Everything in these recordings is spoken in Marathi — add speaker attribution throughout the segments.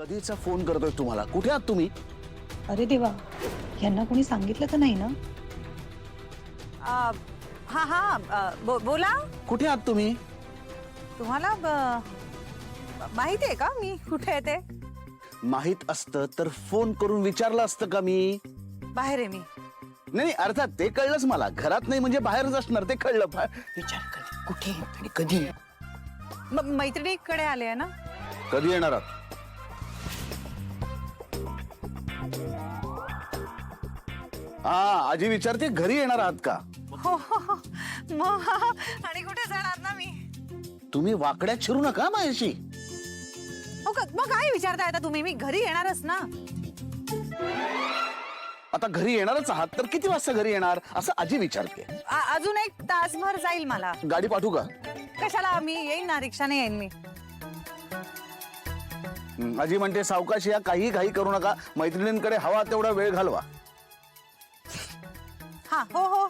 Speaker 1: कधीचा फोन करतोय तुम्हाला? कुठे आहात तुम्ही?
Speaker 2: अरे देवा, यांना कोणी सांगितलं तर नाही ना?
Speaker 3: हा हा बोला.
Speaker 1: कुठे आहात तुम्ही?
Speaker 3: तुम्हाला माहिती आहे का मी कुठे आहे ते?
Speaker 1: माहित असतं तर फोन करून विचारलं असतं का मी?
Speaker 3: बाहेर आहे मी.
Speaker 1: नाही अर्थात ते कळलंच मला. घरात नाही म्हणजे बाहेरच असणार ते कळलं.
Speaker 4: विचार कर कुठे आणि कधी.
Speaker 3: मैत्रिणीकडे आले आहे ना.
Speaker 1: कधी येणार आहात? हा आजी विचारते घरी येणार आहात का?
Speaker 3: हो मग आणि कुठे जाणार ना मी.
Speaker 1: तुम्ही वाकड्यात शिरू नका माझ्याशी.
Speaker 3: हो का मग काय विचारताय आता तुम्ही? मी घरी येणारच ना.
Speaker 1: आता घरी येणारच आहात तर किती वाजता घरी येणार असं आजी विचारते.
Speaker 3: अजून एक तासभर जाईल मला.
Speaker 1: गाडी पाठवू का?
Speaker 3: कशाला? मी येईन ना, रिक्षाने येईन मी.
Speaker 1: आजी म्हणते सावकाश या, काही घाई करू नका, मैत्रिणींकडे हवा तेवढा वेळ घालवा.
Speaker 3: हा हो हो.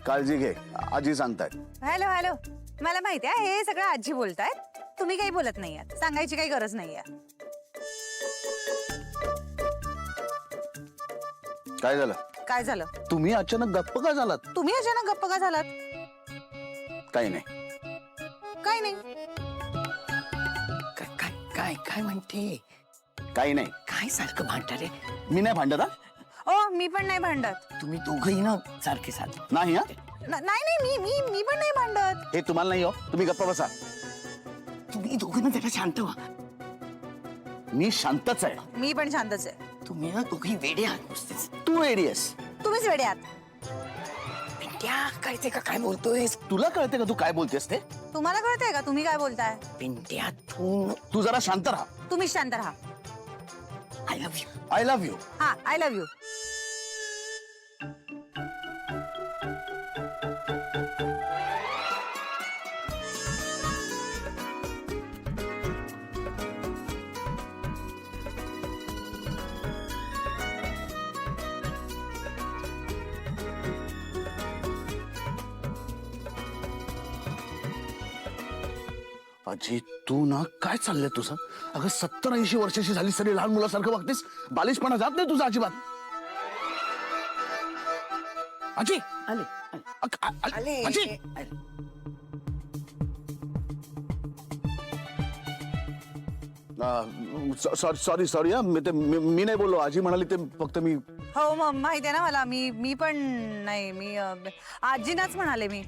Speaker 1: काळजी घे आजी सांगतायत.
Speaker 3: Hello hello. मला माहिती आहे हे सगळं आजी बोलतायत. तुम्ही काही बोलत नाही आहात. सांगायची काही गरज नाहीये.
Speaker 1: काय झालं?
Speaker 3: काय झालं?
Speaker 1: तुम्ही अचानक गप्प का झालात?
Speaker 3: तुम्ही अचानक गप्प का झालात?
Speaker 1: काही नाही.
Speaker 3: काय नाही.
Speaker 4: काय काय काय काय म्हणते?
Speaker 1: काही नाही.
Speaker 4: काय सारखं भांडता रे?
Speaker 1: मी नाही भांडत हा.
Speaker 3: ओ मी पण नाही भांडत.
Speaker 4: तुम्ही दोघही ना सारखे सारखे.
Speaker 1: नाही हा.
Speaker 3: नाही नाही मी पण नाही भांडत.
Speaker 1: हे तुम्हाला नाही हो. तुम्ही गप्प बसा.
Speaker 4: तुम्ही दोघं ना जरा शांत व्हा.
Speaker 1: मी शांतच आहे.
Speaker 3: मी पण शांतच आहे.
Speaker 4: तुम्ही ना दोघही वेडे आहात नुसतेच.
Speaker 1: तू एडीएस.
Speaker 3: तुम्हीच वेडे आहात.
Speaker 4: पिंट्या कळते का काय बोलतोयस?
Speaker 1: तुला कळते का तू काय बोलतेस ते?
Speaker 3: तुम्हाला कळतंय का तुम्ही काय बोलताय?
Speaker 4: पिंट्या तू.
Speaker 1: तू जरा शांत राहा.
Speaker 3: तुम्ही शांत राहा.
Speaker 4: I love you.
Speaker 1: I love you.
Speaker 3: हा आय लव्ह यू.
Speaker 1: अजी तू ना काय चाललंय तुझं? अगं 70-80 वर्षाची झाली तरी लहान मुलासारखं वागतेस. बालिशपणा जात नाही तुझा अजिबात. अजी
Speaker 4: आले आले
Speaker 1: अजी सॉरी सॉरी हा. मी नाही बोललो. आजी म्हणाली ते फक्त मी.
Speaker 3: हो मग माहिती आहे ना मला. मी पण नाही. मी आजीनाच म्हणाले मी.